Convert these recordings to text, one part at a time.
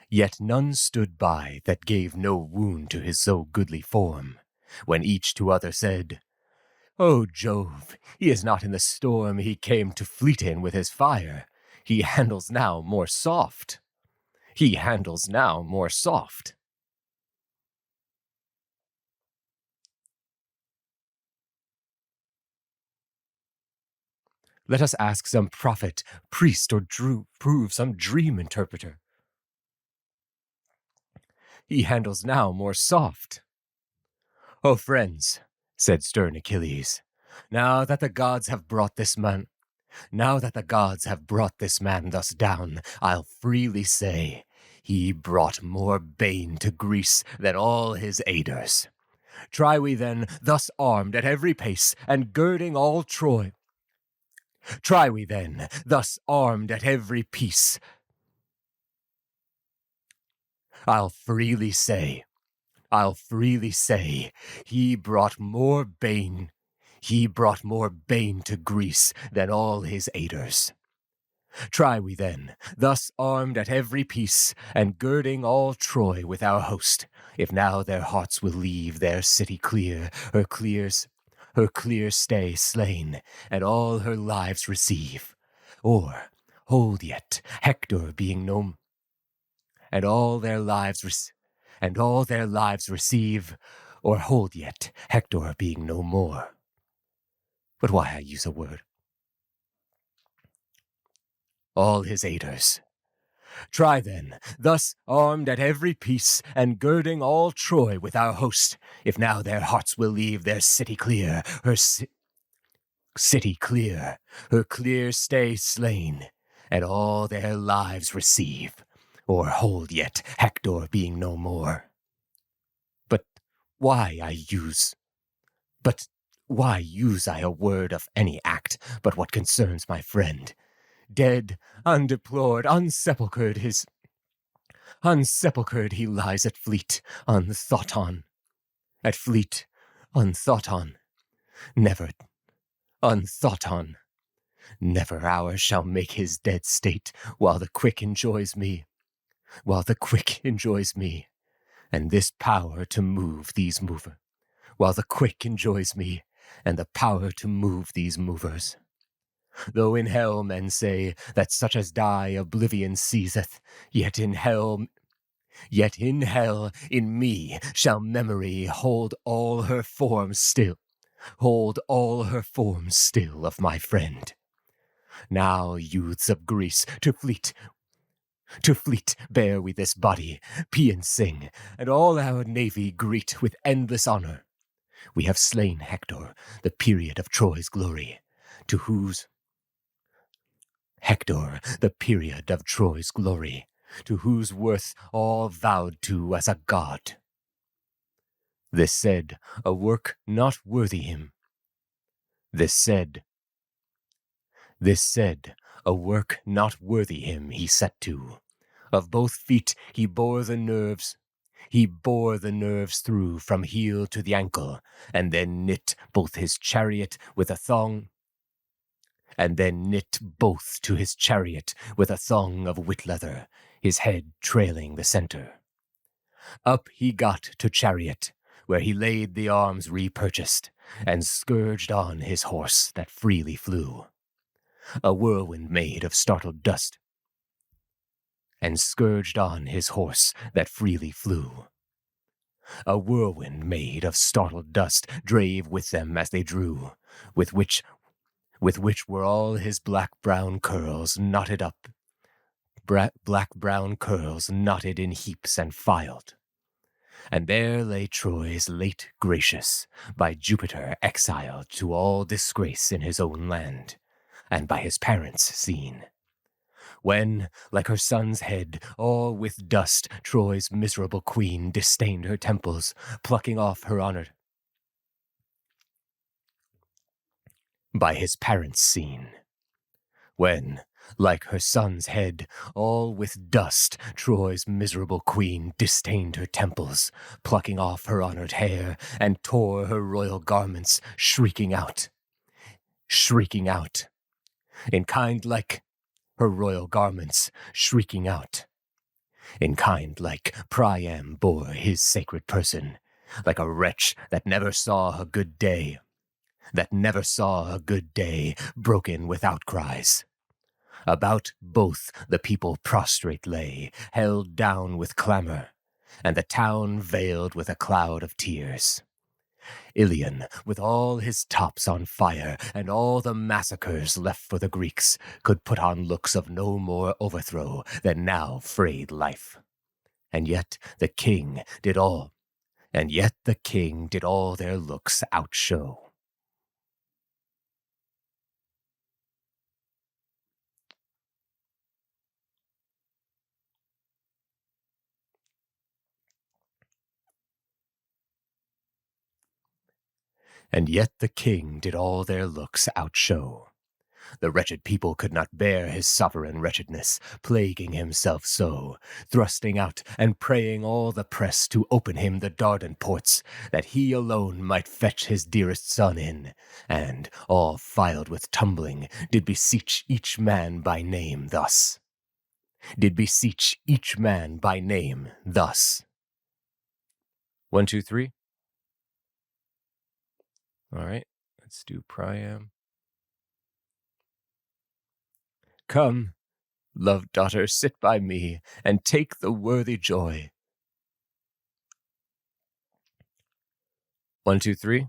Yet none stood by that gave no wound to his so goodly form, when each to other said, O Jove, he is not in the storm he came to fleet in with his fire. He handles now more soft. He handles now more soft. Let us ask some prophet, priest, or prove some dream interpreter. He handles now more soft. O friends, said stern Achilles, now that the gods have brought this man thus down, I'll freely say, he brought more bane to Greece than all his aiders. Try we then, thus armed at every pace, and girding all Troy. Try we then, thus armed at every piece. I'll freely say, he brought more bane to Greece than all his aiders. Try we then, thus armed at every piece, and girding all Troy with our host, if now their hearts will leave their city clear, her clear stay slain, and all her lives receive. Or, hold yet, Hector being no, and all their lives receive, or hold yet, Hector being no more. But why I use a word? All his aiders. Try then, thus armed at every piece, and girding all Troy with our host, if now their hearts will leave their city clear, her clear stay slain, and all their lives receive, or hold yet, Hector being no more. But why use I a word of any act but what concerns my friend? Dead, undeplored, unsepulchred he lies at fleet, unthought on. At fleet, unthought on. Never hour shall make his dead state, while the quick enjoys me, and this power to move these movers. While the quick enjoys me, and the power to move these movers. Though in hell men say that such as die oblivion seizeth, yet in hell in me shall memory hold all her forms still of my friend. Now, youths of Greece, to fleet bear we this body, paean sing, and all our navy greet with endless honor. We have slain Hector, the period of Troy's glory, to whose worth all vowed to as a god. This said, a work not worthy him. He set to. Of both feet he bore the nerves through from heel to the ankle, and then knit both his chariot with a thong, of whit leather, his head trailing the center. Up he got to chariot, where he laid the arms repurchased, and scourged on his horse that freely flew. A whirlwind made of startled dust, drave with them as they drew, with which were all his black-brown curls knotted up, knotted in heaps and filed. And there lay Troy's late gracious, by Jupiter exiled to all disgrace in his own land, and by his parents seen. When, like her son's head, all with dust, Troy's miserable queen disdained her temples, plucking off her honored. By his parents seen. When, like her son's head, all with dust, Troy's miserable queen disdained her temples, plucking off her honored hair, and tore her royal garments, shrieking out, in kind like her royal garments, shrieking out, In kind like Priam bore his sacred person, like a wretch that never saw a good day, broken with outcries. About both the people prostrate lay, held down with clamor, and the town veiled with a cloud of tears. Iliad, with all his tops on fire, and all the massacres left for the Greeks, could put on looks of no more overthrow than now frayed life. And yet the king did all their looks outshow. And yet the king did all their looks outshow. The wretched people could not bear his sovereign wretchedness, plaguing himself so, thrusting out and praying all the press to open him the Dardan ports, that he alone might fetch his dearest son in, and, all filed with tumbling, did beseech each man by name thus. 1, 2, 3. All right, let's do Priam. Come, loved daughter, sit by me, and take the worthy joy. 1, 2, 3.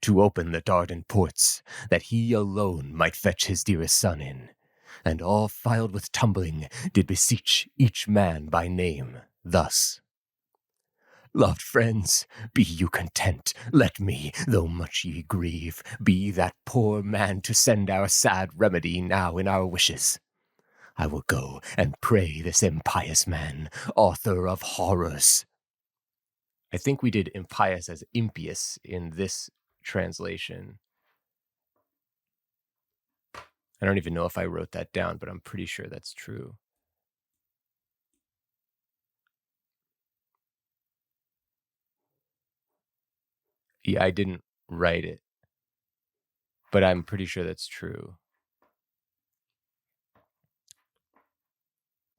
To open the Dardan ports, that he alone might fetch his dearest son in, and all filed with tumbling did beseech each man by name thus. Loved friends, be you content, let me, though much ye grieve, be that poor man to send our sad remedy now in our wishes. I will go and pray this impious man, author of horrors. I think we did impious as impious in this translation. I don't even know if I wrote that down, but I'm pretty sure that's true. Yeah, I didn't write it, but I'm pretty sure that's true.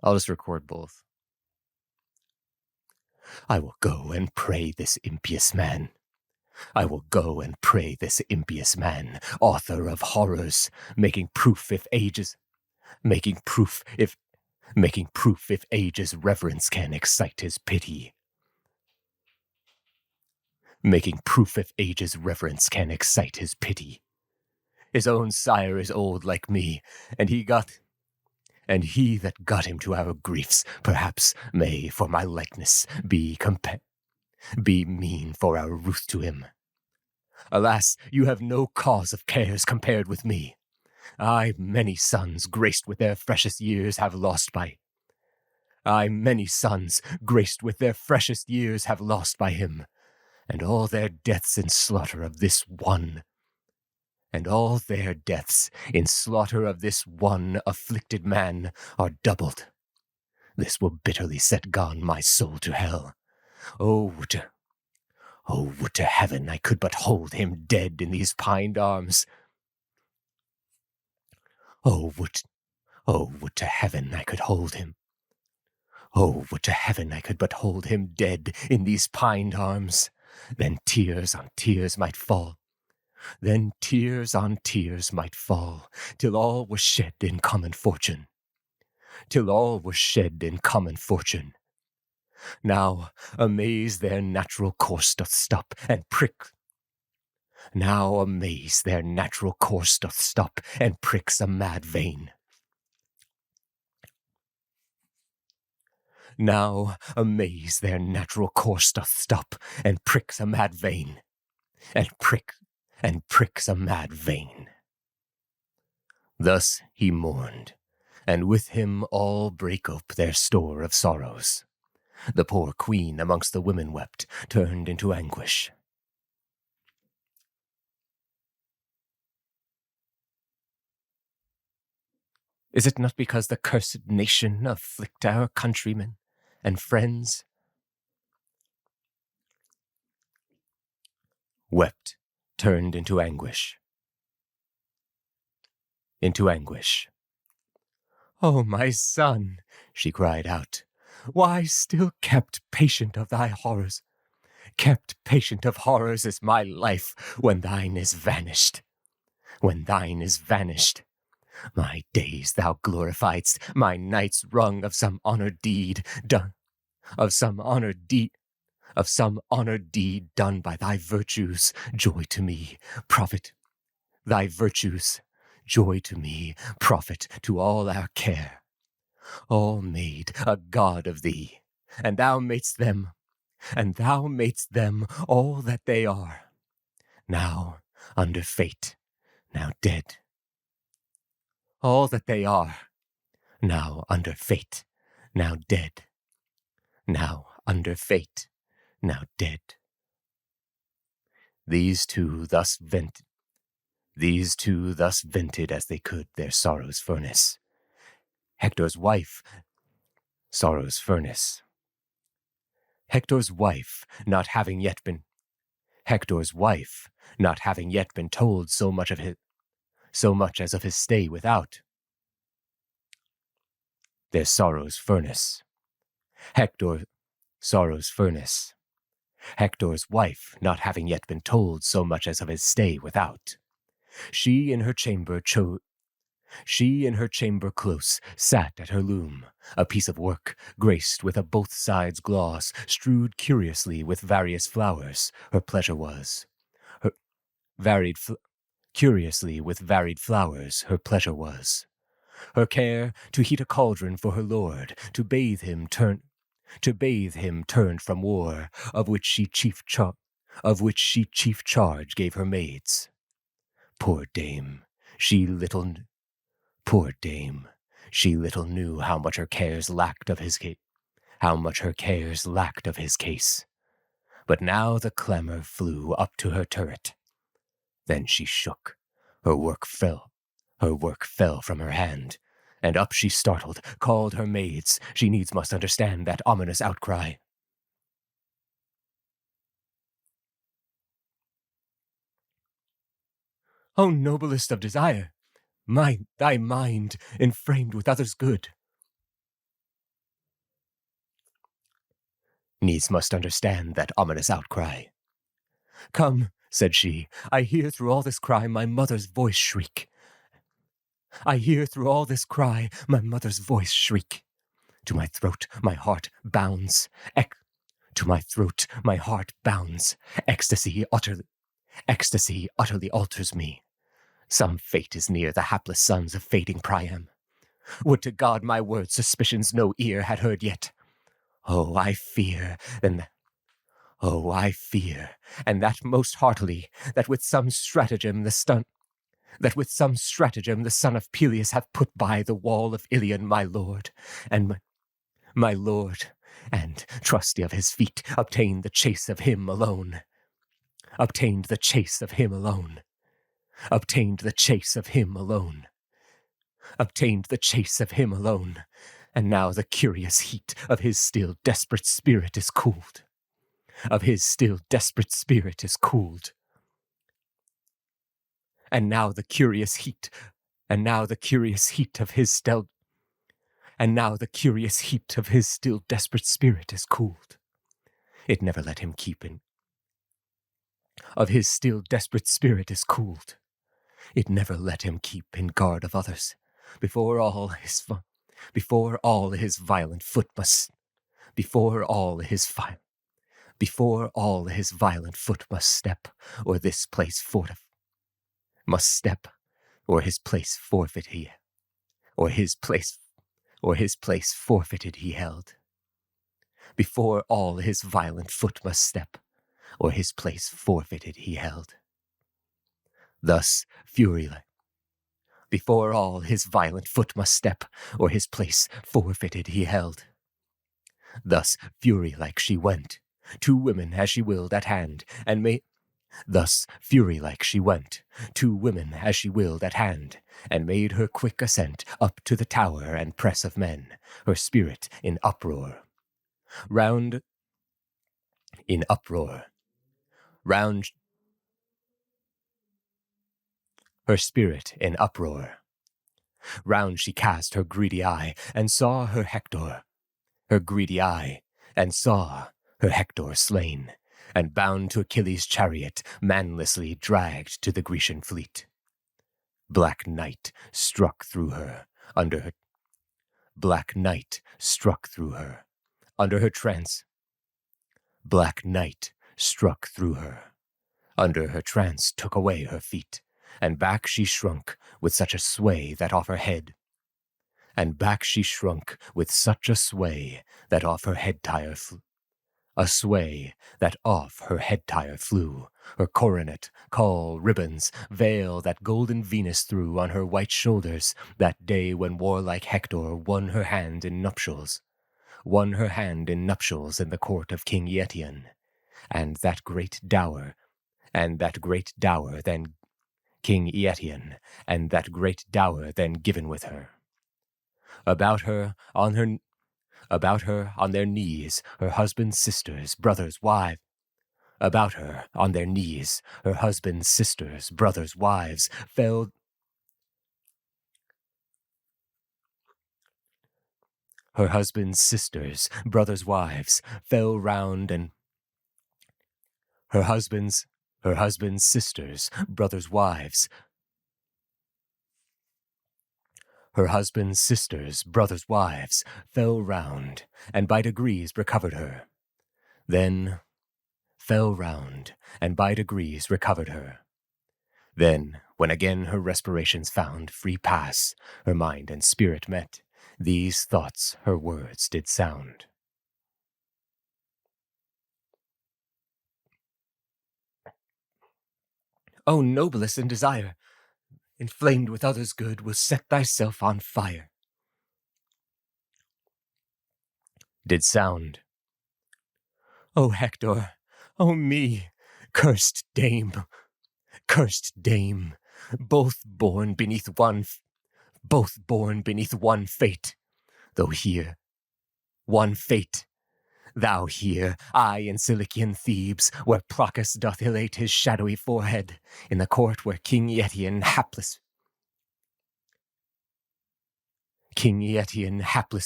I'll just record both. I will go and pray this impious man. Author of horrors, making proof if ages reverence can excite his pity. His own sire is old like me, and he that got him to our griefs, perhaps may, for my likeness, be mean for our ruth to him. Alas, you have no cause of cares compared with me. I many sons graced with their freshest years have lost by him, and all their deaths in slaughter of this one afflicted man are doubled. This will bitterly set gone my soul to hell. Oh, would to heaven I could but hold him dead in these pined arms. Oh, would to heaven I could hold him. Oh, would to heaven I could but hold him dead in these pined arms. Then tears on tears might fall. Till all was shed in common fortune. Now amaze their natural course doth stop and pricks a mad vein. Thus he mourned, and with him all brake up their store of sorrows. The poor queen amongst the women wept, turned into anguish. Is it not because the cursed nation afflict our countrymen and friends? Wept, turned into anguish. "Oh, my son," she cried out, "why still kept patient of thy horrors? Kept patient of horrors is my life when thine is vanished. When thine is vanished. My days thou glorifiedst, my nights wrung of some honored deed done, of some honored deed done by thy virtues, joy to me, profit. Thy virtues, joy to me, profit to all our care. All made a god of thee, and thou madest them all that they are. Now under fate, now dead. All that they are, now under fate, now dead. Now under fate, now dead. These two thus vented as they could their sorrow's furnace. Hector's wife, sorrow's furnace. Hector's wife, not having yet been told so much as of his stay without. Their sorrow's furnace. Sorrow's furnace. Hector's wife, not having yet been told so much as of his stay without. She in her chamber close sat at her loom, a piece of work graced with a both sides gloss, strewed curiously with various flowers. Her pleasure was. Curiously with varied flowers, her pleasure was. Her care to heat a cauldron for her lord, to bathe him turned from war, of which she chief charge gave her maids. Poor dame, she little knew how much her cares lacked of his case. But now the clamour flew up to her turret. Then she shook. Her work fell from her hand, and up she startled, called her maids. She needs must understand that ominous outcry. O noblest of desire, thy mind inframed with others' good. Needs must understand that ominous outcry. Come, said she, I hear through all this cry my mother's voice shriek. To my throat my heart bounds. Ecstasy utterly alters me. Some fate is near the hapless sons of fading Priam. Would to God my words suspicions no ear had heard yet. Oh, I fear, and that most heartily, that with some stratagem the son of Peleus hath put by the wall of Iliad my lord, and trusty of his feet, obtained the chase of him alone. And now the curious heat of his still desperate spirit is cooled. And now the curious heat of his still desperate spirit is cooled. It never let him keep in. Of his still desperate spirit is cooled. It never let him keep in guard of others. Before all his violent foot must step, or this place forfeited he held. Before all his violent foot must step, or his place forfeited he held. Thus fury-like. Before all his violent foot must step, or his place forfeited he held. Thus fury-like she went, two women as she willed at hand, and made her quick ascent up to the tower and press of men, her spirit in uproar. Her spirit in uproar. Round she cast her greedy eye, and saw her Hector. Her greedy eye, and saw her Hector slain, and bound to Achilles' chariot, manlessly dragged to the Grecian fleet. Black night struck through her, under her. Black night struck through her, under her trance. Black night struck through her, under her trance took away her feet, and back she shrunk with such a sway that off her head. And back she shrunk with such a sway that off her head tire flew. A sway that off her head tire flew, her coronet, caul, ribbons, veil that golden Venus threw on her white shoulders that day when warlike Hector won her hand in nuptials in the court of King Eetion, and that great dower then King Eetion, and that great dower then given with her. About her on their knees, her husband's sisters, brothers, wives. About her on their knees, her husband's sisters, brothers, wives, fell. Her husband's sisters, brothers, wives, fell round, and her husband's sisters, brothers, wives. Her husband's sisters, brothers, wives, fell round, and by degrees recovered her. Then fell round, and by degrees recovered her. Then, when again her respirations found free pass, her mind and spirit met, these thoughts her words did sound. O noblest in desire, inflamed with others' good, will set thyself on fire. Did sound. O Hector, O me, cursed dame, both born beneath one fate, though here, one fate, thou here, I in Cilician Thebes, where Procas doth elate his shadowy forehead, in the court where King Eetion hapless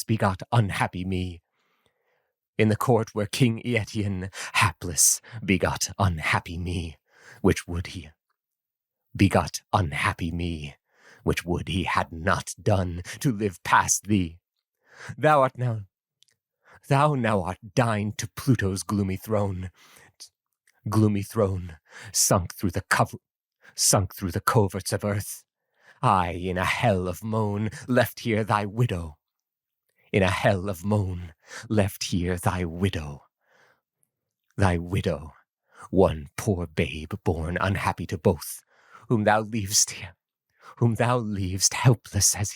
begot unhappy me. In the court where King Eetion hapless begot unhappy me, which would he had not done to live past thee. Thou now art dined to Pluto's gloomy throne, sunk through the coverts of earth. I, in a hell of moan, left here thy widow. Thy widow, one poor babe born unhappy to both, whom thou leavest helpless as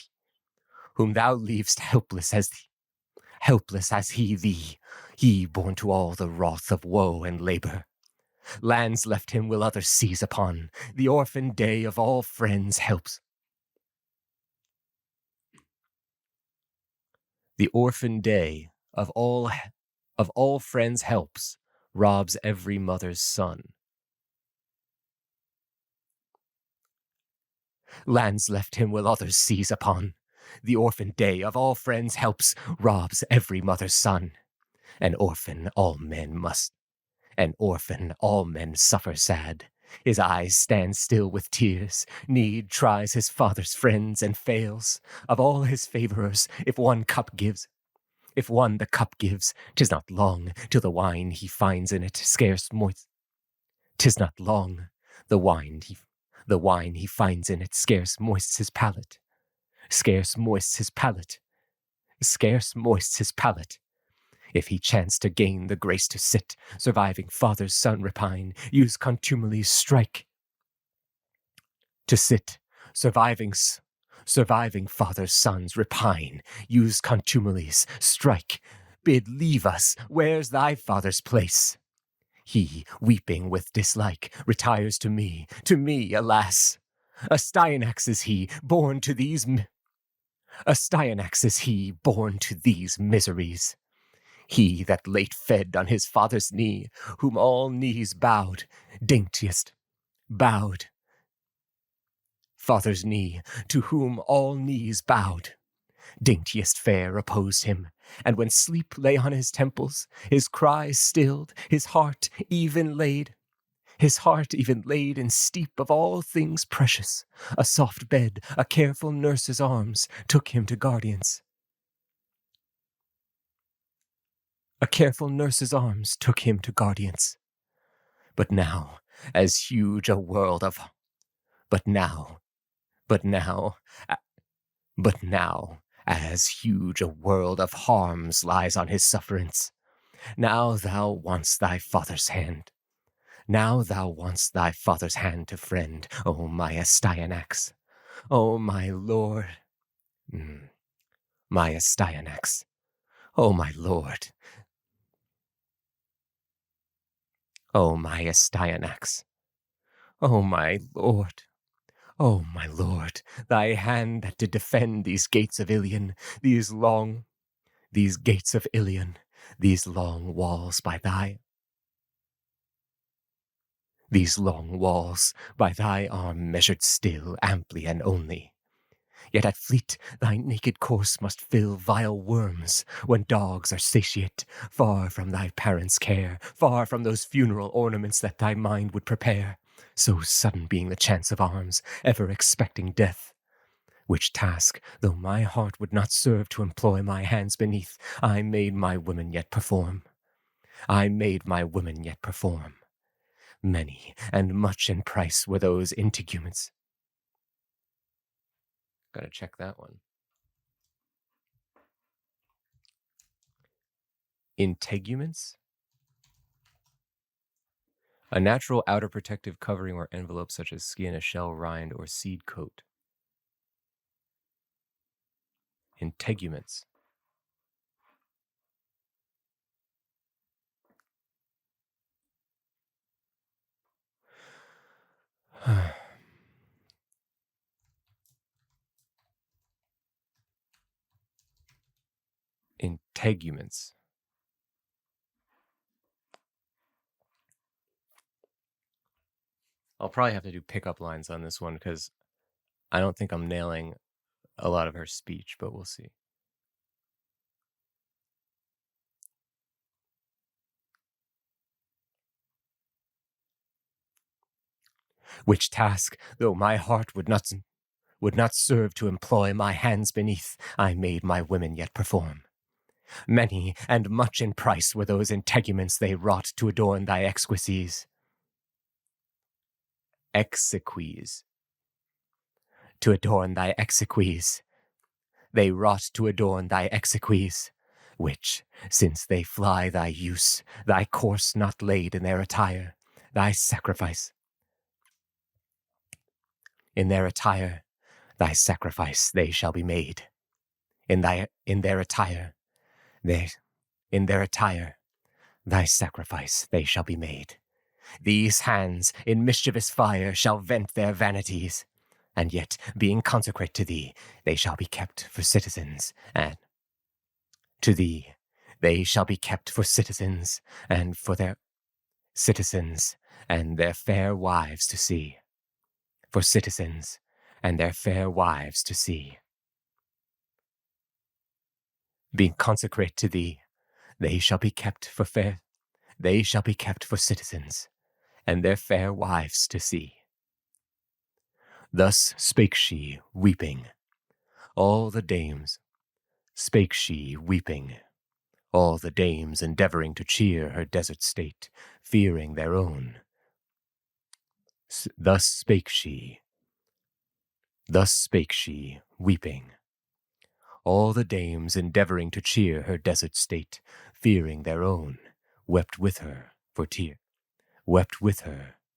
he thee, he born to all the wrath of woe and labor. Lands left him will others seize upon, the orphan day of all friends helps. The orphan day of all friends helps, robs every mother's son. Lands left him will others seize upon, the orphan day of all friends helps, robs every mother's son. An orphan all men suffer sad. His eyes stand still with tears. Need tries his father's friends and fails. Of all his favorers, if one the cup gives, 'tis not long till the wine he finds in it scarce moist. 'Tis not long, the wine he finds in it scarce moists his palate. If he chance to gain the grace to sit, surviving father's son repine, use contumelies strike. To sit, surviving father's sons repine, use contumelies strike. Bid leave us, where's thy father's place? He, weeping with dislike, retires to me, alas. Astyanax is he, born to these miseries. He that late fed on his father's knee, whom all knees bowed, father's knee, to whom all knees bowed. Daintiest fair opposed him, and when sleep lay on his temples, his cries stilled, his heart even laid in steep of all things precious. A soft bed, a careful nurse's arms, took him to guardians. A careful nurse's arms took him to guardians. But now, as huge a world of... But now, as huge a world of harms lies on his sufferance. Now thou wants thy father's hand. Now thou wants thy father's hand to friend, O my Astyanax. O my lord. My Astyanax. O my lord. O my Astyanax. O my lord. O my lord, thy hand that did defend these gates of Ilion, these gates of Ilion, these long walls by thy arm measured still, amply and only. Yet at fleet thy naked course must fill vile worms, when dogs are satiate, far from thy parents' care, far from those funeral ornaments that thy mind would prepare. So sudden being the chance of arms, ever expecting death. Which task, though my heart would not serve to employ my hands beneath, I made my women yet perform. Many and much in price were those integuments. Gotta check that one. Integuments? A natural outer protective covering or envelope such as skin, a shell, rind, or seed coat. Integuments. Integuments. I'll probably have to do pickup lines on this one because I don't think I'm nailing a lot of her speech, but we'll see. Which task, though my heart would not serve to employ my hands beneath, I made my women yet perform. Many and much in price were those integuments they wrought to adorn thy exquisies. To adorn thy exequies. They wrought to adorn thy exequies, which, since they fly thy use, thy course not laid in their attire, thy sacrifice. In their attire, thy sacrifice they shall be made. In their attire, thy sacrifice they shall be made. These hands in mischievous fire shall vent their vanities, and yet, being consecrate to thee, they shall be kept for citizens, and to thee they shall be kept for citizens, and for their citizens and their fair wives to see. For citizens and their fair wives to see. Being consecrate to thee, they shall be kept for citizens, and their fair wives to see. Thus spake she, weeping. All the dames endeavoring to cheer her desert state, fearing their own. Thus spake she, weeping. All the dames endeavoring to cheer her desert state, fearing their own, wept with her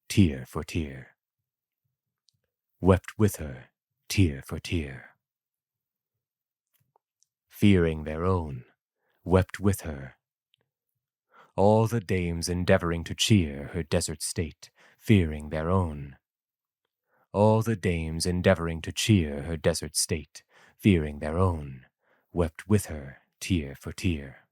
tear for tear. Wept with her, tear for tear. Fearing their own, wept with her. All the dames endeavoring to cheer her desert state, fearing their own. All the dames endeavoring to cheer her desert state, fearing their own, wept with her, tear for tear.